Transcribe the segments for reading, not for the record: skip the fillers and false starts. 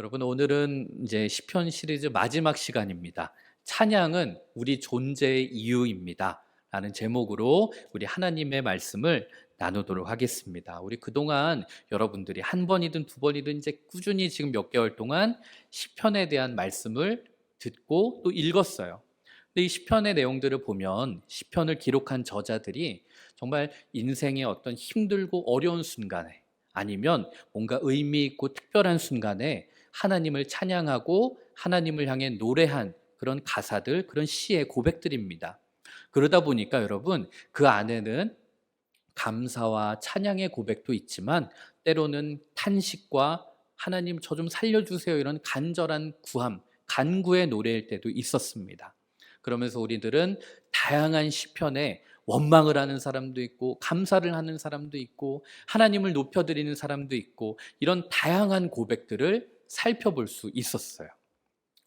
여러분, 오늘은 이제 시편 시리즈 마지막 시간입니다. 찬양은 우리 존재의 이유입니다 라는 제목으로 우리 하나님의 말씀을 나누도록 하겠습니다. 우리 그동안 여러분들이 한 번이든 두 번이든 이제 꾸준히 지금 몇 개월 동안 시편에 대한 말씀을 듣고 또 읽었어요. 근데 이 시편의 내용들을 보면 시편을 기록한 저자들이 정말 인생의 어떤 힘들고 어려운 순간에, 아니면 뭔가 의미 있고 특별한 순간에 하나님을 찬양하고 하나님을 향해 노래한 그런 가사들, 그런 시의 고백들입니다. 그러다 보니까 여러분, 그 안에는 감사와 찬양의 고백도 있지만 때로는 탄식과 하나님 저 좀 살려주세요, 이런 간절한 구함, 간구의 노래일 때도 있었습니다. 그러면서 우리들은 다양한 시편에 원망을 하는 사람도 있고 감사를 하는 사람도 있고 하나님을 높여드리는 사람도 있고, 이런 다양한 고백들을 살펴볼 수 있었어요.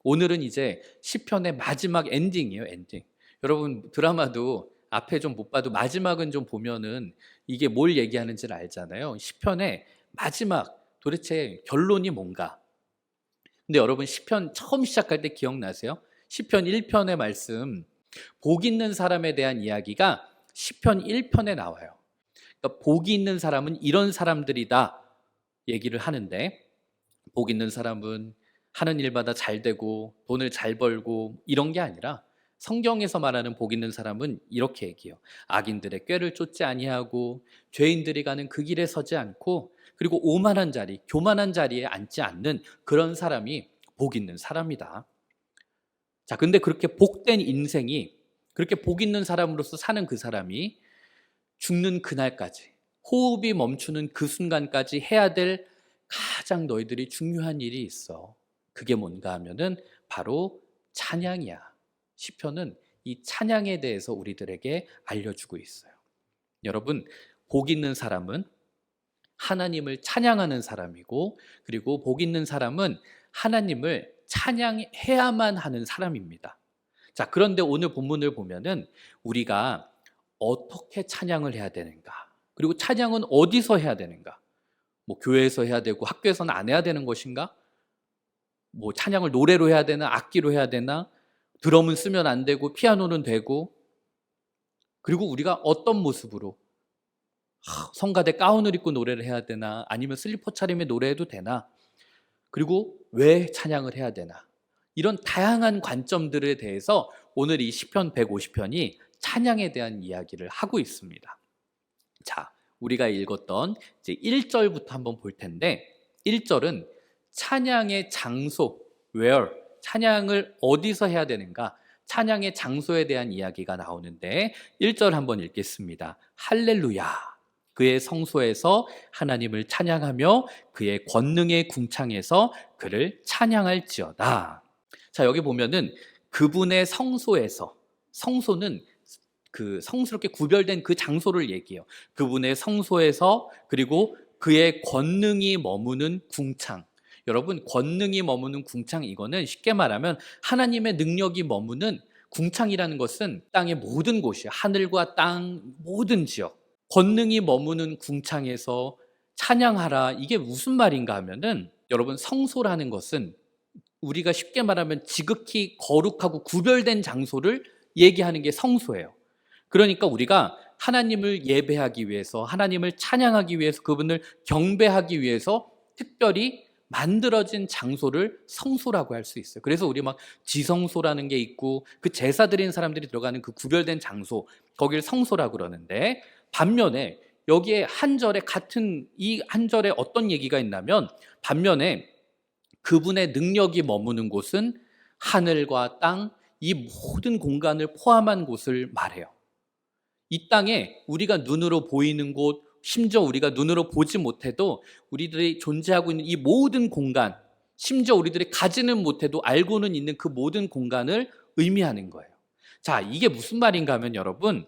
오늘은 이제 시편의 마지막 엔딩이에요, 엔딩. 여러분, 드라마도 앞에 좀 못 봐도 마지막은 좀 보면은 이게 뭘 얘기하는지를 알잖아요. 시편의 마지막, 도대체 결론이 뭔가. 근데 여러분, 시편 처음 시작할 때 기억나세요? 시편 1편의 말씀, 복 있는 사람에 대한 이야기가 시편 1편에 나와요. 그러니까 복이 있는 사람은 이런 사람들이다 얘기를 하는데, 복 있는 사람은 하는 일마다 잘 되고 돈을 잘 벌고 이런 게 아니라, 성경에서 말하는 복 있는 사람은 이렇게 얘기해요. 악인들의 꾀를 쫓지 아니하고 죄인들이 가는 그 길에 서지 않고, 그리고 오만한 자리, 교만한 자리에 앉지 않는 그런 사람이 복 있는 사람이다. 자, 근데 그렇게 복된 인생이, 그렇게 복 있는 사람으로서 사는 그 사람이 죽는 그날까지, 호흡이 멈추는 그 순간까지 해야 될 가장 너희들이 중요한 일이 있어. 그게 뭔가 하면은 바로 찬양이야. 시편은 이 찬양에 대해서 우리들에게 알려주고 있어요. 여러분, 복 있는 사람은 하나님을 찬양하는 사람이고, 그리고 복 있는 사람은 하나님을 찬양해야만 하는 사람입니다. 자, 그런데 오늘 본문을 보면은 우리가 어떻게 찬양을 해야 되는가, 그리고 찬양은 어디서 해야 되는가, 뭐 교회에서 해야 되고 학교에서는 안 해야 되는 것인가, 뭐 찬양을 노래로 해야 되나 악기로 해야 되나, 드럼은 쓰면 안 되고 피아노는 되고, 그리고 우리가 어떤 모습으로 성가대 가운을 입고 노래를 해야 되나, 아니면 슬리퍼 차림에 노래해도 되나, 그리고 왜 찬양을 해야 되나, 이런 다양한 관점들에 대해서 오늘 이 시편 150편이 찬양에 대한 이야기를 하고 있습니다. 자, 우리가 읽었던 이제 1절부터 한번 볼 텐데, 1절은 찬양의 장소, where, 찬양을 어디서 해야 되는가, 찬양의 장소에 대한 이야기가 나오는데, 1절 한번 읽겠습니다. 할렐루야, 그의 성소에서 하나님을 찬양하며 그의 권능의 궁창에서 그를 찬양할지어다. 자, 여기 보면은 그분의 성소에서, 성소는 그 성스럽게 구별된 그 장소를 얘기해요. 그분의 성소에서, 그리고 그의 권능이 머무는 궁창. 여러분, 권능이 머무는 궁창, 이거는 쉽게 말하면 하나님의 능력이 머무는 궁창이라는 것은 땅의 모든 곳이에요. 하늘과 땅 모든 지역, 권능이 머무는 궁창에서 찬양하라. 이게 무슨 말인가 하면은, 여러분, 성소라는 것은 우리가 쉽게 말하면 지극히 거룩하고 구별된 장소를 얘기하는 게 성소예요. 그러니까 우리가 하나님을 예배하기 위해서, 하나님을 찬양하기 위해서, 그분을 경배하기 위해서 특별히 만들어진 장소를 성소라고 할 수 있어요. 그래서 우리 막 지성소라는 게 있고, 그 제사 드리는 사람들이 들어가는 그 구별된 장소, 거길 성소라고 그러는데, 반면에 여기에 한 절에, 같은 이 한 절에 어떤 얘기가 있냐면, 반면에 그분의 능력이 머무는 곳은 하늘과 땅, 이 모든 공간을 포함한 곳을 말해요. 이 땅에 우리가 눈으로 보이는 곳, 심지어 우리가 눈으로 보지 못해도 우리들이 존재하고 있는 이 모든 공간, 심지어 우리들이 가지는 못해도 알고는 있는 그 모든 공간을 의미하는 거예요. 자, 이게 무슨 말인가 하면, 여러분,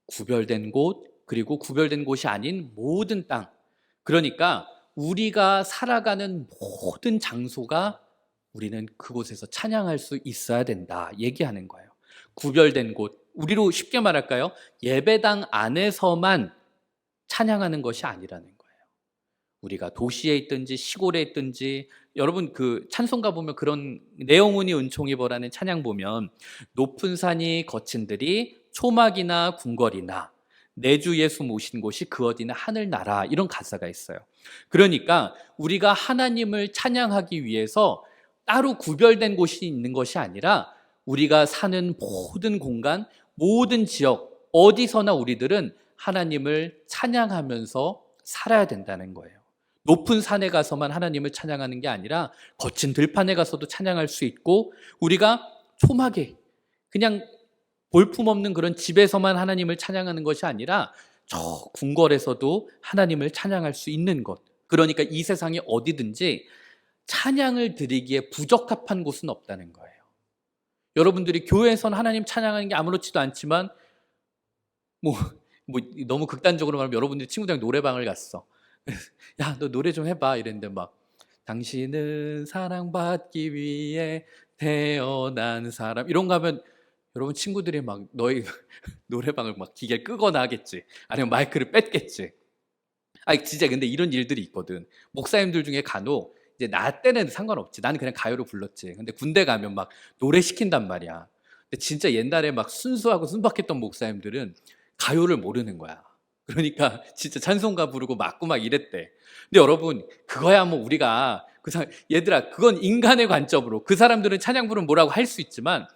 구별된 곳, 그리고 구별된 곳이 아닌 모든 땅, 그러니까 우리가 살아가는 모든 장소가 우리는 그곳에서 찬양할 수 있어야 된다 얘기하는 거예요. 구별된 곳, 우리로 쉽게 말할까요? 예배당 안에서만 찬양하는 것이 아니라는 거예요. 우리가 도시에 있든지 시골에 있든지, 여러분 그 찬송가 보면 그런 내용은이 은총이 보라는 찬양 보면 높은 산이 거친 들이 초막이나 궁궐이나 내 주 예수 모신 곳이 그 어디나 하늘나라, 이런 가사가 있어요. 그러니까 우리가 하나님을 찬양하기 위해서 따로 구별된 곳이 있는 것이 아니라 우리가 사는 모든 공간, 모든 지역, 어디서나 우리들은 하나님을 찬양하면서 살아야 된다는 거예요. 높은 산에 가서만 하나님을 찬양하는 게 아니라 거친 들판에 가서도 찬양할 수 있고, 우리가 초막에 그냥 볼품없는 그런 집에서만 하나님을 찬양하는 것이 아니라 저 궁궐에서도 하나님을 찬양할 수 있는 것. 그러니까 이 세상에 어디든지 찬양을 드리기에 부적합한 곳은 없다는 거예요. 여러분들이 교회에서는 하나님 찬양하는 게 아무렇지도 않지만 뭐 너무 극단적으로 말하면 여러분들이 친구들이랑 노래방을 갔어. 야, 너 노래 좀 해봐 이랬는데 막 당신은 사랑받기 위해 태어난 사람, 이런 거 하면 여러분 친구들이 막 너희 노래방을 막 기계를 끄거나 하겠지, 아니면 마이크를 뺐겠지. 아니 진짜 근데 이런 일들이 있거든. 목사님들 중에 간혹 이제 나 때는 상관없지, 나는 그냥 가요로 불렀지. 근데 군대 가면 막 노래 시킨단 말이야. 근데 진짜 옛날에 막 순수하고 순박했던 목사님들은 가요를 모르는 거야. 그러니까 진짜 찬송가 부르고 맞고 막 이랬대. 근데 여러분 그거야 뭐 우리가 얘들아, 그건 인간의 관점으로 그 사람들은 찬양 부르면 뭐라고 할 수 있지만,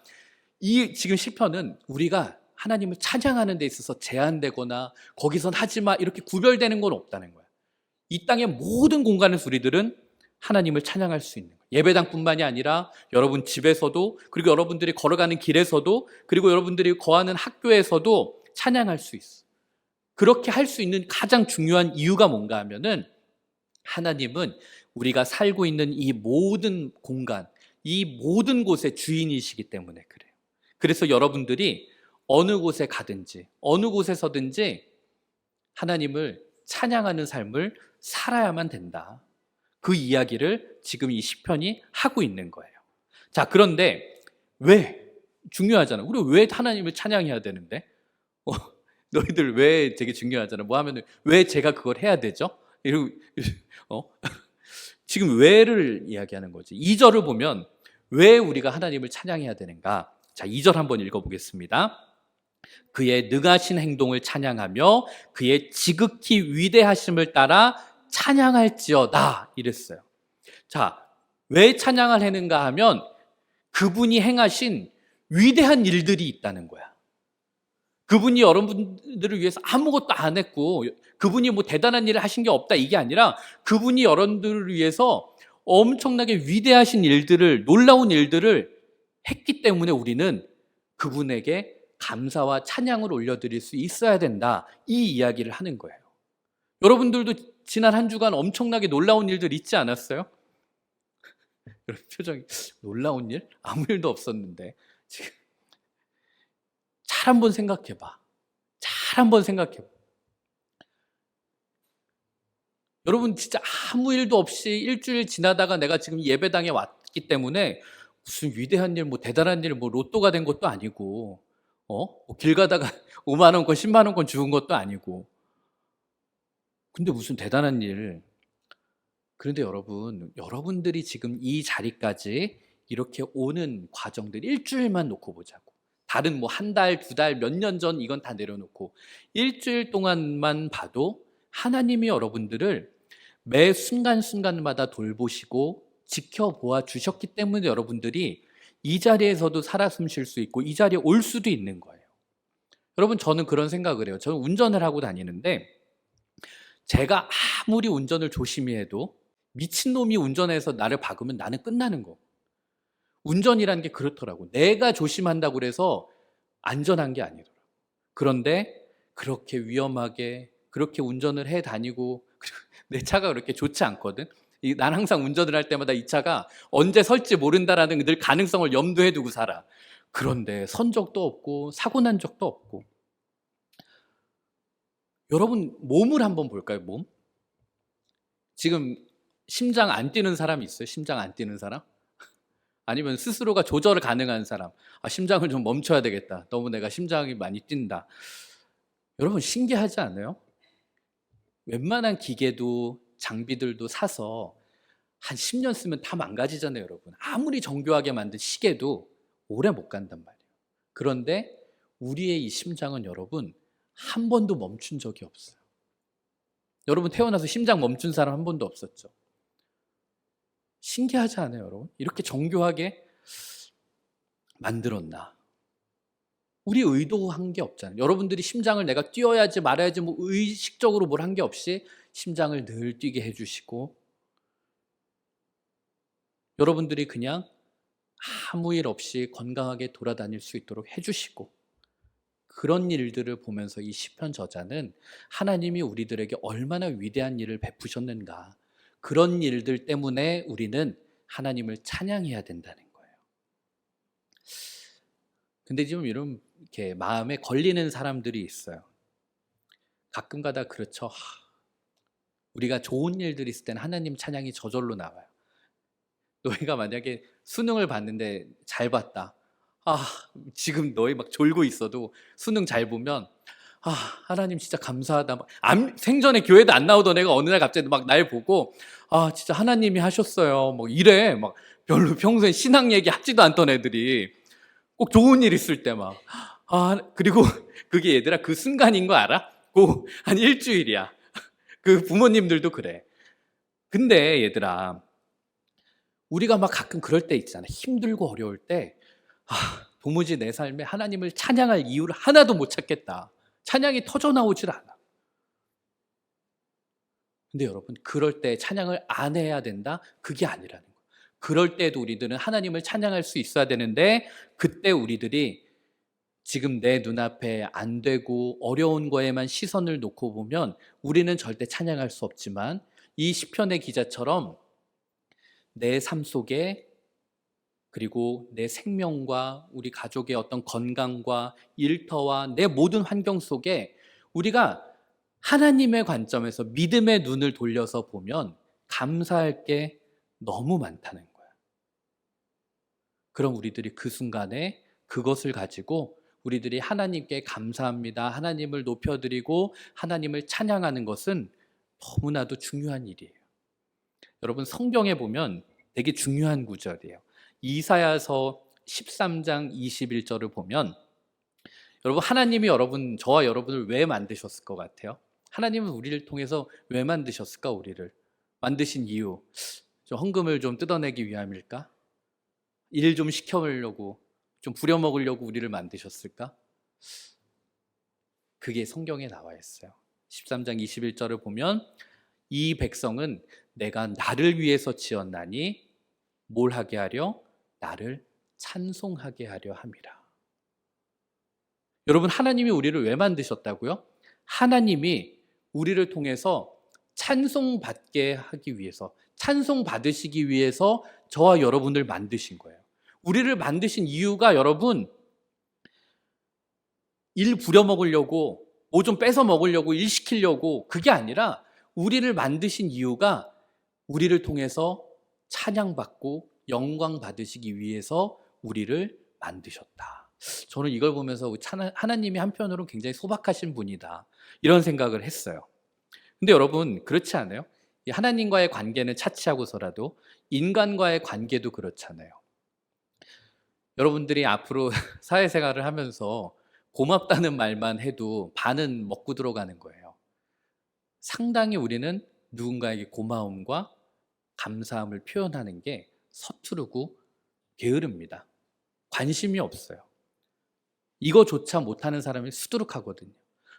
이 지금 시편은 우리가 하나님을 찬양하는 데 있어서 제한되거나 거기선 하지마 이렇게 구별되는 건 없다는 거야. 이 땅의 모든 공간에서 우리들은 하나님을 찬양할 수 있는 거예요. 예배당뿐만이 아니라 여러분 집에서도, 그리고 여러분들이 걸어가는 길에서도, 그리고 여러분들이 거하는 학교에서도 찬양할 수 있어. 그렇게 할 수 있는 가장 중요한 이유가 뭔가 하면은, 하나님은 우리가 살고 있는 이 모든 공간, 이 모든 곳의 주인이시기 때문에 그래요. 그래서 여러분들이 어느 곳에 가든지 어느 곳에서든지 하나님을 찬양하는 삶을 살아야만 된다. 그 이야기를 지금 이 시편이 하고 있는 거예요. 자, 그런데 왜? 중요하잖아. 우리 왜 하나님을 찬양해야 되는데? 너희들 왜 되게 중요하잖아. 뭐 하면 왜 제가 그걸 해야 되죠? 이러고, 지금 왜를 이야기하는 거지. 2절을 보면 왜 우리가 하나님을 찬양해야 되는가? 자, 2절 한번 읽어보겠습니다. 그의 능하신 행동을 찬양하며 그의 지극히 위대하심을 따라 찬양할지어다, 이랬어요. 자, 왜 찬양을 하는가 하면 그분이 행하신 위대한 일들이 있다는 거야. 그분이 여러분들을 위해서 아무것도 안 했고, 그분이 뭐 대단한 일을 하신 게 없다, 이게 아니라 그분이 여러분들을 위해서 엄청나게 위대하신 일들을, 놀라운 일들을 했기 때문에 우리는 그분에게 감사와 찬양을 올려드릴 수 있어야 된다, 이 이야기를 하는 거예요. 여러분들도 지난 한 주간 엄청나게 놀라운 일들 있지 않았어요? 여러분 표정이, 놀라운 일? 아무 일도 없었는데. 지금 잘 한번 생각해봐. 잘 한번 생각해봐. 여러분 진짜 아무 일도 없이 일주일 지나다가 내가 지금 예배당에 왔기 때문에 무슨 위대한 일, 뭐 대단한 일, 뭐 로또가 된 것도 아니고, 길 가다가 5만 원권, 10만 원권 주운 것도 아니고. 근데 무슨 대단한 일. 그런데 여러분들이 지금 이 자리까지 이렇게 오는 과정들 일주일만 놓고 보자고. 다른 뭐 한 달, 두 달, 몇 년 전 이건 다 내려놓고 일주일 동안만 봐도 하나님이 여러분들을 매 순간순간마다 돌보시고 지켜보아 주셨기 때문에 여러분들이 이 자리에서도 살아 숨 쉴 수 있고 이 자리에 올 수도 있는 거예요. 여러분, 저는 그런 생각을 해요. 저는 운전을 하고 다니는데 제가 아무리 운전을 조심히 해도 미친놈이 운전해서 나를 박으면 나는 끝나는 거. 운전이라는 게 그렇더라고. 내가 조심한다고 그래서 안전한 게 아니더라고. 그런데 그렇게 위험하게 그렇게 운전을 해 다니고, 내 차가 그렇게 좋지 않거든. 난 항상 운전을 할 때마다 이 차가 언제 설지 모른다라는 늘 가능성을 염두에 두고 살아. 그런데 선 적도 없고 사고 난 적도 없고. 여러분 몸을 한번 볼까요? 몸? 지금 심장 안 뛰는 사람 있어요? 심장 안 뛰는 사람? 아니면 스스로가 조절 가능한 사람? 심장을 좀 멈춰야 되겠다. 너무 내가 심장이 많이 뛴다. 여러분 신기하지 않아요? 웬만한 기계도 장비들도 사서 한 10년 쓰면 다 망가지잖아요, 여러분. 아무리 정교하게 만든 시계도 오래 못 간단 말이에요. 그런데 우리의 이 심장은 여러분 한 번도 멈춘 적이 없어요. 여러분 태어나서 심장 멈춘 사람 한 번도 없었죠. 신기하지 않아요, 여러분? 이렇게 정교하게 만들었나? 우리 의도한 게 없잖아요. 여러분들이 심장을 내가 뛰어야지 말아야지 뭐 의식적으로 뭘 한 게 없이 심장을 늘 뛰게 해주시고, 여러분들이 그냥 아무 일 없이 건강하게 돌아다닐 수 있도록 해주시고, 그런 일들을 보면서 이 시편 저자는 하나님이 우리들에게 얼마나 위대한 일을 베푸셨는가, 그런 일들 때문에 우리는 하나님을 찬양해야 된다는 거예요. 근데 지금 이렇게 마음에 걸리는 사람들이 있어요. 가끔가다 그렇죠. 우리가 좋은 일들이 있을 때는 하나님 찬양이 저절로 나와요. 너희가 만약에 수능을 봤는데 잘 봤다. 지금 너희 막 졸고 있어도 수능 잘 보면 하나님 진짜 감사하다. 생전에 교회도 안 나오던 애가 어느 날 갑자기 막 날 보고 진짜 하나님이 하셨어요. 뭐 이래. 막 별로 평소에 신앙 얘기 하지도 않던 애들이 꼭 좋은 일 있을 때 막 그리고 그게 얘들아 그 순간인 거 알아? 그 한 일주일이야. 그 부모님들도 그래. 근데 얘들아 우리가 막 가끔 그럴 때 있잖아. 힘들고 어려울 때 도무지 내 삶에 하나님을 찬양할 이유를 하나도 못 찾겠다. 찬양이 터져 나오질 않아. 근데 여러분 그럴 때 찬양을 안 해야 된다? 그게 아니라는 거예요. 그럴 때도 우리들은 하나님을 찬양할 수 있어야 되는데, 그때 우리들이 지금 내 눈앞에 안 되고 어려운 거에만 시선을 놓고 보면 우리는 절대 찬양할 수 없지만, 이 시편의 기자처럼 내 삶 속에 그리고 내 생명과 우리 가족의 어떤 건강과 일터와 내 모든 환경 속에 우리가 하나님의 관점에서 믿음의 눈을 돌려서 보면 감사할 게 너무 많다는 거야. 그럼 우리들이 그 순간에 그것을 가지고 우리들이 하나님께 감사합니다, 하나님을 높여드리고 하나님을 찬양하는 것은 너무나도 중요한 일이에요. 여러분 성경에 보면 되게 중요한 구절이에요. 이사야서 13장 21절을 보면, 여러분 하나님이 저와 여러분을 왜 만드셨을 것 같아요? 하나님은 우리를 통해서 왜 만드셨을까? 우리를 만드신 이유, 헌금을 좀 뜯어내기 위함일까? 일 좀 시켜보려고, 좀 부려먹으려고 우리를 만드셨을까? 그게 성경에 나와 있어요. 13장 21절을 보면 이 백성은 내가 나를 위해서 지었나니 뭘 하게 하려? 나를 찬송하게 하려 함이라. 여러분 하나님이 우리를 왜 만드셨다고요? 하나님이 우리를 통해서 찬송받게 하기 위해서, 찬송받으시기 위해서 저와 여러분을 만드신 거예요. 우리를 만드신 이유가 여러분 일 부려먹으려고, 뭐 좀 뺏어 먹으려고, 일 시키려고, 그게 아니라 우리를 만드신 이유가 우리를 통해서 찬양받고 영광 받으시기 위해서 우리를 만드셨다. 저는 이걸 보면서 하나님이 한편으로는 굉장히 소박하신 분이다, 이런 생각을 했어요. 근데 여러분 그렇지 않아요? 하나님과의 관계는 차치하고서라도 인간과의 관계도 그렇잖아요. 여러분들이 앞으로 사회생활을 하면서 고맙다는 말만 해도 반은 먹고 들어가는 거예요. 상당히 우리는 누군가에게 고마움과 감사함을 표현하는 게 서투르고 게으릅니다. 관심이 없어요. 이거조차 못하는 사람이 수두룩하거든요.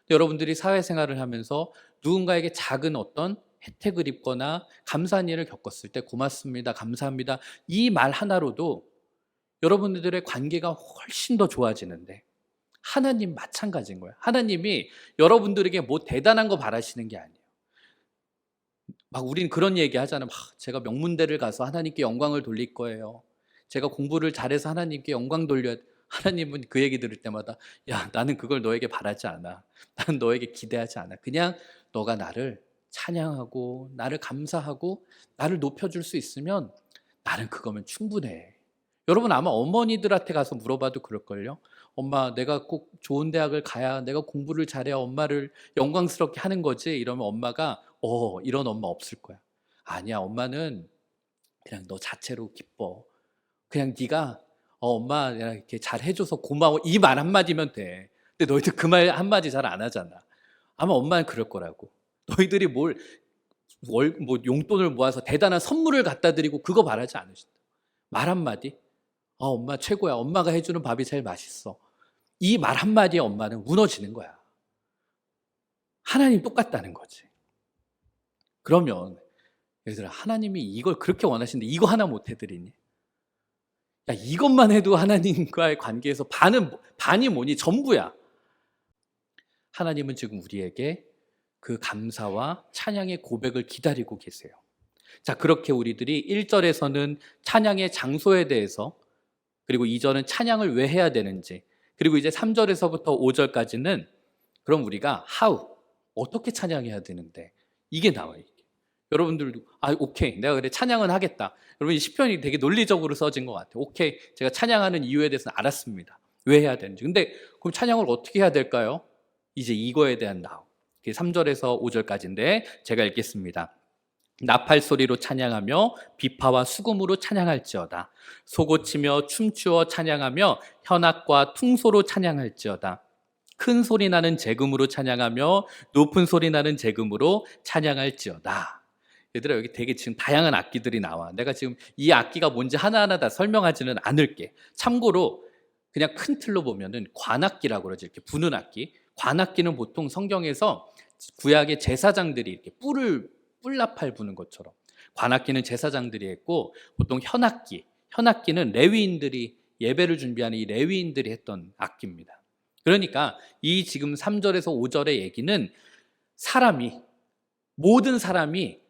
여러분들이 사회생활을 하면서 누군가에게 작은 어떤 혜택을 입거나 감사한 일을 겪었을 때 고맙습니다, 감사합니다, 이 말 하나로도 여러분들의 관계가 훨씬 더 좋아지는데, 하나님 마찬가지인 거예요. 하나님이 여러분들에게 뭐 대단한 거 바라시는 게 아니에요. 막 우린 그런 얘기 하잖아요. 제가 명문대를 가서 하나님께 영광을 돌릴 거예요. 제가 공부를 잘해서 하나님께 영광 돌려야 돼. 하나님은 그 얘기 들을 때마다 야, 나는 그걸 너에게 바라지 않아. 나는 너에게 기대하지 않아. 그냥 너가 나를 찬양하고 나를 감사하고 나를 높여줄 수 있으면 나는 그거면 충분해. 여러분 아마 어머니들한테 가서 물어봐도 그럴걸요. 엄마, 내가 꼭 좋은 대학을 가야, 내가 공부를 잘해야 엄마를 영광스럽게 하는 거지. 이러면 엄마가 이런 엄마 없을 거야. 아니야, 엄마는 그냥 너 자체로 기뻐. 그냥 네가 엄마 내가 이렇게 잘 해줘서 고마워, 이 말 한마디면 돼. 근데 너희들 그 말 한마디 잘 안 하잖아. 아마 엄마는 그럴 거라고. 너희들이 뭐 용돈을 모아서 대단한 선물을 갖다 드리고 그거 바라지 않으신다. 말 한마디, 엄마 최고야, 엄마가 해주는 밥이 제일 맛있어, 이 말 한마디에 엄마는 무너지는 거야. 하나님 똑같다는 거지. 그러면 얘들아, 하나님이 이걸 그렇게 원하시는데 이거 하나 못 해드리니? 야, 이것만 해도 하나님과의 관계에서 반이 뭐니? 전부야. 하나님은 지금 우리에게 그 감사와 찬양의 고백을 기다리고 계세요. 자, 그렇게 우리들이 1절에서는 찬양의 장소에 대해서, 그리고 2절은 찬양을 왜 해야 되는지, 그리고 이제 3절에서부터 5절까지는 그럼 우리가 어떻게 찬양해야 되는데, 이게 나와요. 여러분들도 오케이, 내가 그래 찬양은 하겠다. 여러분, 이 시편이 되게 논리적으로 써진 것 같아요. 오케이, 제가 찬양하는 이유에 대해서는 알았습니다. 왜 해야 되는지. 근데 그럼 찬양을 어떻게 해야 될까요? 이제 이거에 대한 3절에서 5절까지인데 제가 읽겠습니다. 나팔 소리로 찬양하며 비파와 수금으로 찬양할지어다. 소고치며 춤추어 찬양하며 현악과 퉁소로 찬양할지어다. 큰 소리 나는 재금으로 찬양하며 높은 소리 나는 재금으로 찬양할지어다. 얘들아, 여기 되게 지금 다양한 악기들이 나와. 내가 지금 이 악기가 뭔지 하나하나 다 설명하지는 않을게. 참고로 그냥 큰 틀로 보면은 관악기라고 그러지, 이렇게 부는 악기. 관악기는 보통 성경에서 구약의 제사장들이 이렇게 뿔나팔 부는 것처럼 관악기는 제사장들이 했고, 보통 현악기는 레위인들이, 예배를 준비하는 이 레위인들이 했던 악기입니다. 그러니까 이 지금 3절에서 5절의 얘기는 모든 사람이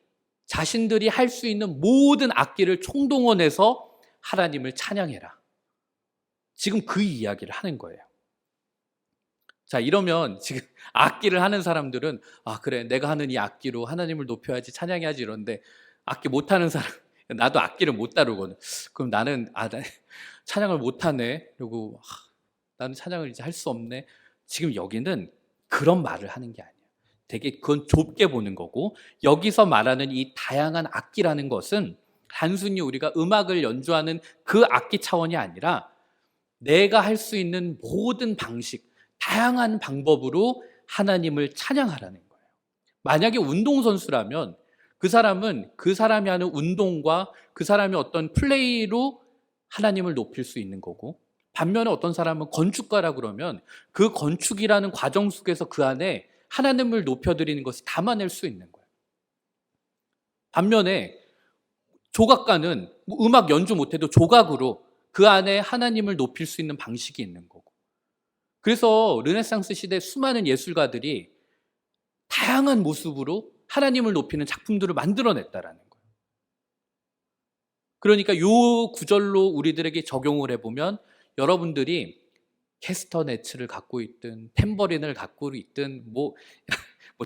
자신들이 할 수 있는 모든 악기를 총동원해서 하나님을 찬양해라, 지금 그 이야기를 하는 거예요. 자, 이러면 지금 악기를 하는 사람들은 그래, 내가 하는 이 악기로 하나님을 높여야지, 찬양해야지 이러는데, 악기 못하는 사람, 나도 악기를 못 다루거든. 그럼 나는 나 찬양을 못하네, 그리고 나는 찬양을 이제 할 수 없네. 지금 여기는 그런 말을 하는 게 아니야. 되게 그건 좁게 보는 거고, 여기서 말하는 이 다양한 악기라는 것은 단순히 우리가 음악을 연주하는 그 악기 차원이 아니라 내가 할 수 있는 모든 방식, 다양한 방법으로 하나님을 찬양하라는 거예요. 만약에 운동선수라면 그 사람이 하는 운동과 그 사람이 어떤 플레이로 하나님을 높일 수 있는 거고, 반면에 어떤 사람은 건축가라 그러면 그 건축이라는 과정 속에서 그 안에 하나님을 높여드리는 것을 담아낼 수 있는 거예요. 반면에 조각가는 음악 연주 못해도 조각으로 그 안에 하나님을 높일 수 있는 방식이 있는 거고, 그래서 르네상스 시대 수많은 예술가들이 다양한 모습으로 하나님을 높이는 작품들을 만들어냈다라는 거예요. 그러니까 이 구절로 우리들에게 적용을 해보면, 여러분들이 캐스터네츠를 갖고 있든 탬버린을 갖고 있든 뭐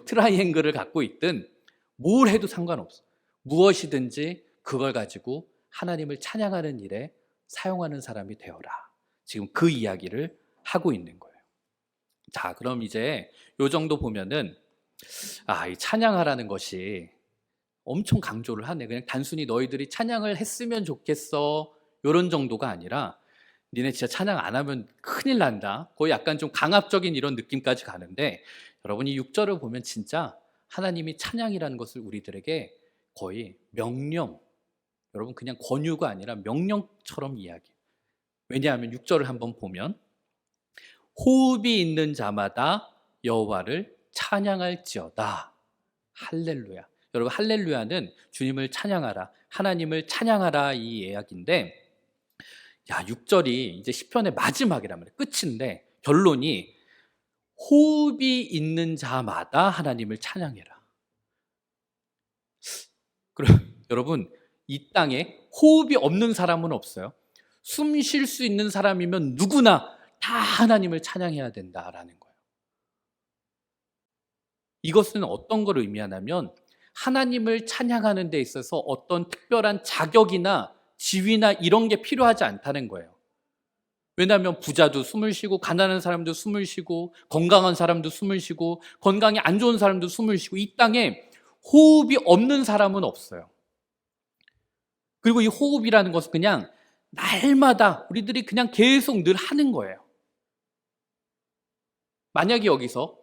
트라이앵글을 갖고 있든 뭘 해도 상관없어. 무엇이든지 그걸 가지고 하나님을 찬양하는 일에 사용하는 사람이 되어라, 지금 그 이야기를 하고 있는 거예요. 자, 그럼 이제 요 정도 보면은 이 찬양하라는 것이 엄청 강조를 하네. 그냥 단순히 너희들이 찬양을 했으면 좋겠어, 요런 정도가 아니라 니네 진짜 찬양 안 하면 큰일 난다, 거의 약간 좀 강압적인 이런 느낌까지 가는데, 여러분이 6절을 보면 진짜 하나님이 찬양이라는 것을 우리들에게 거의 명령, 여러분 그냥 권유가 아니라 명령처럼 이야기. 왜냐하면 6절을 한번 보면 호흡이 있는 자마다 여호와를 찬양할지어다. 할렐루야. 여러분, 할렐루야는 주님을 찬양하라, 하나님을 찬양하라, 이 이야기인데, 6절이 이제 시편의 마지막이란 말이에요. 끝인데 결론이 호흡이 있는 자마다 하나님을 찬양해라. 그럼 여러분, 이 땅에 호흡이 없는 사람은 없어요. 숨 쉴 수 있는 사람이면 누구나 다 하나님을 찬양해야 된다라는 거예요. 이것은 어떤 걸 의미하냐면, 하나님을 찬양하는 데 있어서 어떤 특별한 자격이나 지위나 이런 게 필요하지 않다는 거예요. 왜냐하면 부자도 숨을 쉬고 가난한 사람도 숨을 쉬고 건강한 사람도 숨을 쉬고 건강이 안 좋은 사람도 숨을 쉬고 이 땅에 호흡이 없는 사람은 없어요. 그리고 이 호흡이라는 것은 그냥 날마다 우리들이 그냥 계속 늘 하는 거예요. 만약에 여기서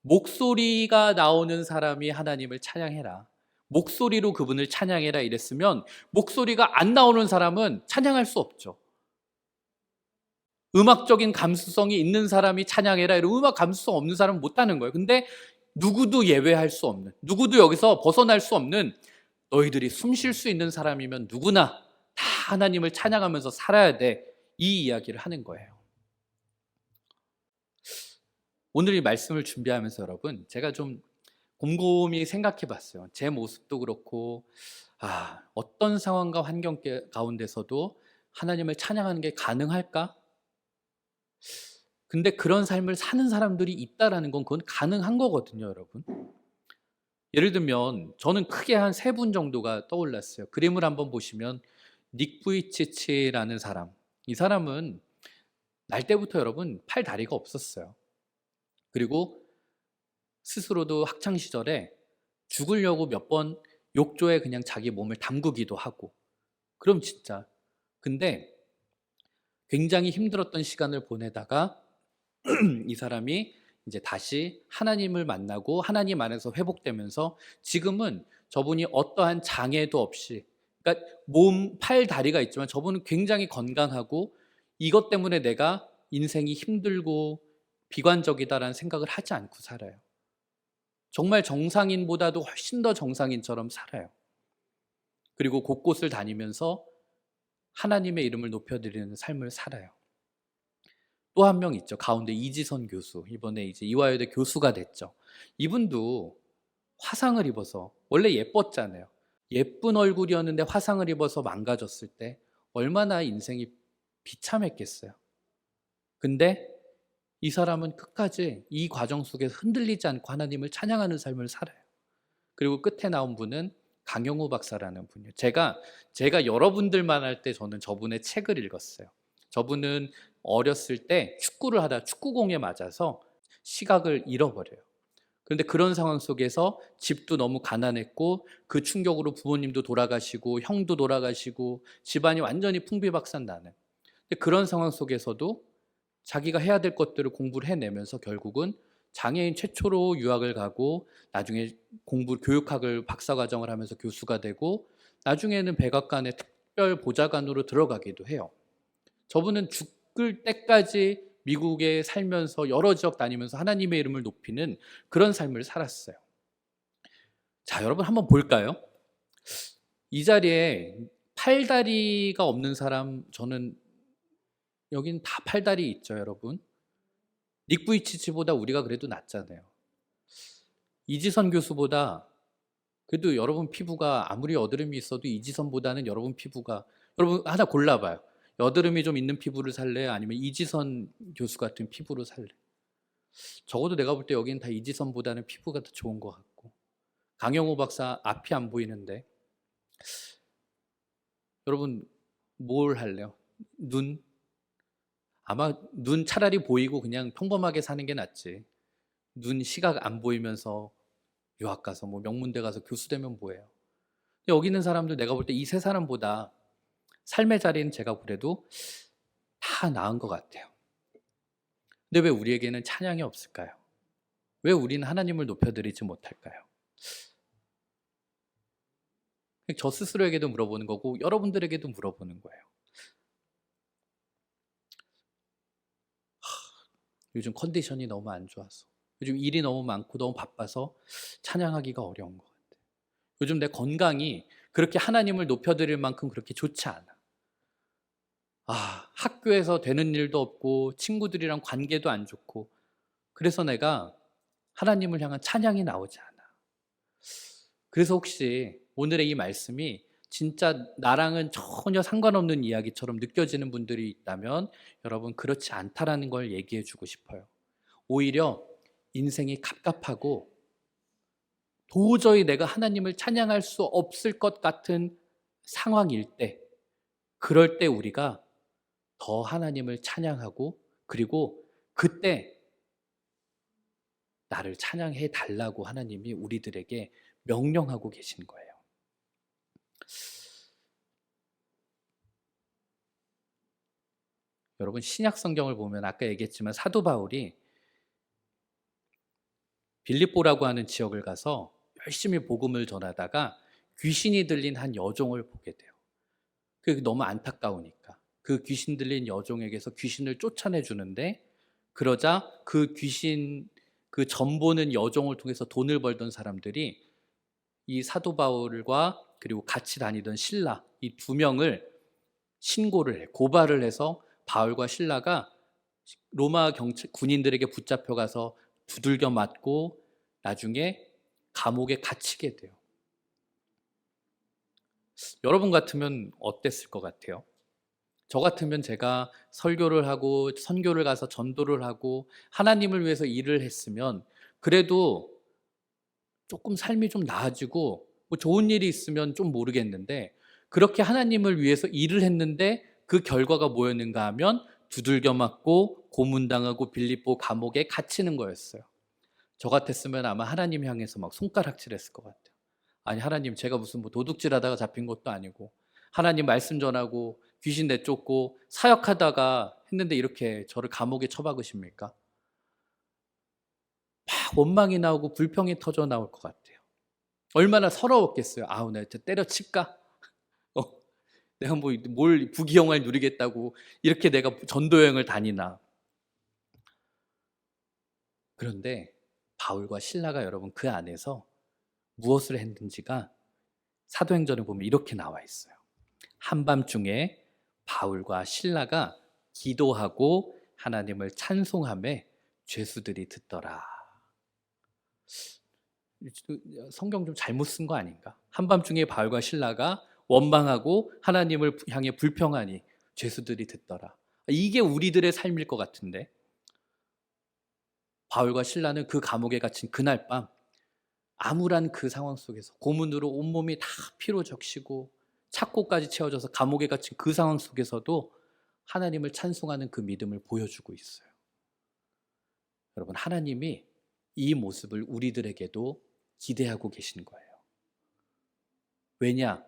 목소리가 나오는 사람이 하나님을 찬양해라, 목소리로 그분을 찬양해라 이랬으면 목소리가 안 나오는 사람은 찬양할 수 없죠. 음악적인 감수성이 있는 사람이 찬양해라 이러면 음악 감수성 없는 사람은 못하는 거예요. 근데 누구도 예외할 수 없는, 누구도 여기서 벗어날 수 없는, 너희들이 숨 쉴 수 있는 사람이면 누구나 다 하나님을 찬양하면서 살아야 돼, 이 이야기를 하는 거예요. 오늘 이 말씀을 준비하면서 여러분, 제가 좀 곰곰이 생각해 봤어요. 제 모습도 그렇고, 어떤 상황과 환경 가운데서도 하나님을 찬양하는 게 가능할까? 근데 그런 삶을 사는 사람들이 있다라는 건 그건 가능한 거거든요, 여러분. 예를 들면 저는 크게 한 3분 정도가 떠올랐어요. 그림을 한번 보시면 닉 부이치치라는 사람, 이 사람은 날 때부터 여러분 팔 다리가 없었어요. 그리고 스스로도 학창 시절에 죽으려고 몇 번 욕조에 그냥 자기 몸을 담그기도 하고, 그럼 진짜, 근데 굉장히 힘들었던 시간을 보내다가 이 사람이 이제 다시 하나님을 만나고 하나님 안에서 회복되면서 지금은 저분이 어떠한 장애도 없이, 그러니까 몸, 팔, 다리가 있지만 저분은 굉장히 건강하고 이것 때문에 내가 인생이 힘들고 비관적이다라는 생각을 하지 않고 살아요. 정말 정상인보다도 훨씬 더 정상인처럼 살아요. 그리고 곳곳을 다니면서 하나님의 이름을 높여드리는 삶을 살아요. 또 한 명 있죠. 가운데 이지선 교수. 이번에 이제 이화여대 교수가 됐죠. 이분도 화상을 입어서, 원래 예뻤잖아요. 예쁜 얼굴이었는데 화상을 입어서 망가졌을 때 얼마나 인생이 비참했겠어요. 근데 이 사람은 끝까지 이 과정 속에서 흔들리지 않고 하나님을 찬양하는 삶을 살아요. 그리고 끝에 나온 분은 강영우 박사라는 분이에요. 제가 여러분들만 할 때 저는 저분의 책을 읽었어요. 저분은 어렸을 때 축구를 하다 축구공에 맞아서 시각을 잃어버려요. 그런데 그런 상황 속에서 집도 너무 가난했고 그 충격으로 부모님도 돌아가시고 형도 돌아가시고 집안이 완전히 풍비박산나는, 근데 그런 상황 속에서도 자기가 해야 될 것들을 공부를 해내면서 결국은 장애인 최초로 유학을 가고 나중에 교육학을 박사과정을 하면서 교수가 되고 나중에는 백악관의 특별 보좌관으로 들어가기도 해요. 저분은 죽을 때까지 미국에 살면서 여러 지역 다니면서 하나님의 이름을 높이는 그런 삶을 살았어요. 자, 여러분 한번 볼까요? 이 자리에 팔다리가 없는 사람, 저는 여긴 다 팔다리 있죠, 여러분. 닉 부이치치보다 우리가 그래도 낫잖아요. 이지선 교수보다 그래도 여러분 피부가 아무리 여드름이 있어도 이지선보다는 여러분 피부가, 여러분 하나 골라봐요. 여드름이 좀 있는 피부를 살래? 아니면 이지선 교수 같은 피부로 살래? 적어도 내가 볼 때 여기는 다 이지선보다는 피부가 더 좋은 것 같고, 강영호 박사 앞이 안 보이는데 여러분 뭘 할래요? 눈? 아마 눈 차라리 보이고 그냥 평범하게 사는 게 낫지. 눈 시각 안 보이면서 유학 가서 뭐 명문대 가서 교수 되면 뭐예요? 여기 있는 사람들 내가 볼 때 이 세 사람보다 삶의 자리는 제가 그래도 다 나은 것 같아요. 근데 왜 우리에게는 찬양이 없을까요? 왜 우리는 하나님을 높여드리지 못할까요? 저 스스로에게도 물어보는 거고 여러분들에게도 물어보는 거예요. 요즘 컨디션이 너무 안 좋아서, 요즘 일이 너무 많고 너무 바빠서 찬양하기가 어려운 것 같아요. 요즘 내 건강이 그렇게 하나님을 높여드릴 만큼 그렇게 좋지 않아. 학교에서 되는 일도 없고 친구들이랑 관계도 안 좋고, 그래서 내가 하나님을 향한 찬양이 나오지 않아. 그래서 혹시 오늘의 이 말씀이 진짜 나랑은 전혀 상관없는 이야기처럼 느껴지는 분들이 있다면 여러분 그렇지 않다라는 걸 얘기해 주고 싶어요. 오히려 인생이 갑갑하고 도저히 내가 하나님을 찬양할 수 없을 것 같은 상황일 때 그럴 때 우리가 더 하나님을 찬양하고, 그리고 그때 나를 찬양해 달라고 하나님이 우리들에게 명령하고 계신 거예요. 여러분, 신약 성경을 보면 아까 얘기했지만 사도 바울이 빌립보라고 하는 지역을 가서 열심히 복음을 전하다가 귀신이 들린 한 여종을 보게 돼요. 그게 너무 안타까우니까 그 귀신 들린 여종에게서 귀신을 쫓아내 주는데, 그러자 그 귀신, 그 전보는 여종을 통해서 돈을 벌던 사람들이 이 사도 바울과 그리고 같이 다니던 실라, 이 두 명을 신고를 해, 고발을 해서 바울과 실라가 로마 경찰 군인들에게 붙잡혀 가서 두들겨 맞고 나중에 감옥에 갇히게 돼요. 여러분 같으면 어땠을 것 같아요? 저 같으면 제가 설교를 하고 선교를 가서 전도를 하고 하나님을 위해서 일을 했으면 그래도 조금 삶이 좀 나아지고 뭐 좋은 일이 있으면 좀 모르겠는데, 그렇게 하나님을 위해서 일을 했는데 그 결과가 뭐였는가 하면 두들겨 맞고 고문당하고 빌립보 감옥에 갇히는 거였어요. 저 같았으면 아마 하나님 향해서 막 손가락질했을 것 같아요. 아니 하나님, 제가 무슨 뭐 도둑질하다가 잡힌 것도 아니고 하나님 말씀 전하고 귀신 내쫓고 사역하다가 했는데 이렇게 저를 감옥에 처박으십니까? 막 원망이 나오고 불평이 터져 나올 것 같아요. 얼마나 서러웠겠어요. 아우, 내가 때려칠까? 어, 내가 뭘 부귀영화를 누리겠다고 이렇게 내가 전도여행을 다니나. 그런데 바울과 실라가 여러분 그 안에서 무엇을 했는지가 사도행전에 보면 이렇게 나와 있어요. 한밤중에 바울과 실라가 기도하고 하나님을 찬송하며 죄수들이 듣더라. 성경 좀 잘못 쓴 거 아닌가? 한밤중에 바울과 실라가 원망하고 하나님을 향해 불평하니 죄수들이 듣더라. 이게 우리들의 삶일 것 같은데, 바울과 실라는 그 감옥에 갇힌 그날 밤 암울한 그 상황 속에서 고문으로 온몸이 다 피로 적시고 착고까지 채워져서 감옥에 갇힌 그 상황 속에서도 하나님을 찬송하는 그 믿음을 보여주고 있어요. 여러분, 하나님이 이 모습을 우리들에게도 기대하고 계신 거예요. 왜냐?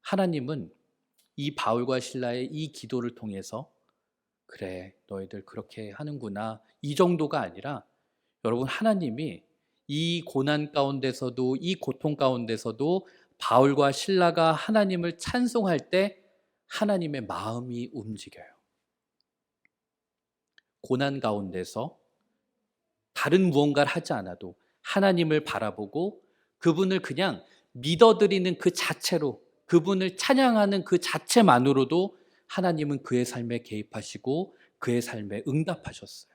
하나님은 이 바울과 실라의 이 기도를 통해서 그래, 너희들 그렇게 하는구나, 이 정도가 아니라, 여러분, 하나님이 이 고난 가운데서도 이 고통 가운데서도 바울과 실라가 하나님을 찬송할 때 하나님의 마음이 움직여요. 고난 가운데서 다른 무언가를 하지 않아도 하나님을 바라보고 그분을 그냥 믿어드리는 그 자체로, 그분을 찬양하는 그 자체만으로도 하나님은 그의 삶에 개입하시고 그의 삶에 응답하셨어요.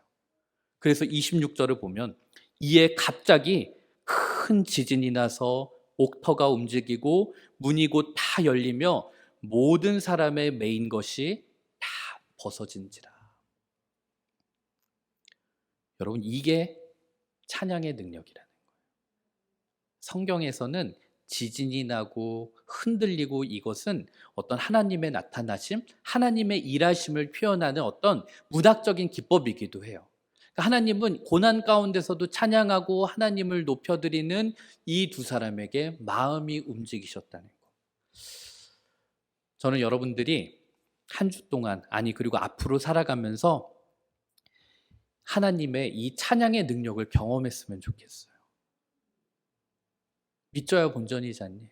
그래서 26절을 보면 이에 갑자기 큰 지진이 나서 옥터가 움직이고 문이 곧 다 열리며 모든 사람의 매인 것이 다 벗어진지라. 여러분, 이게 찬양의 능력이라는 거예요. 성경에서는 지진이 나고 흔들리고 이것은 어떤 하나님의 나타나심, 하나님의 일하심을 표현하는 어떤 문학적인 기법이기도 해요. 하나님은 고난 가운데서도 찬양하고 하나님을 높여드리는 이 두 사람에게 마음이 움직이셨다는 거. 저는 여러분들이 한 주 동안, 아니 그리고 앞으로 살아가면서 하나님의 이 찬양의 능력을 경험했으면 좋겠어요. 믿져야 본전이잖니.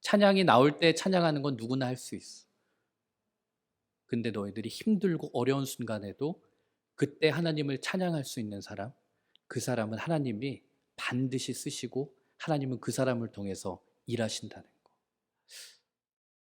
찬양이 나올 때 찬양하는 건 누구나 할 수 있어. 근데 너희들이 힘들고 어려운 순간에도 그때 하나님을 찬양할 수 있는 사람, 그 사람은 하나님이 반드시 쓰시고 하나님은 그 사람을 통해서 일하신다는 거예요.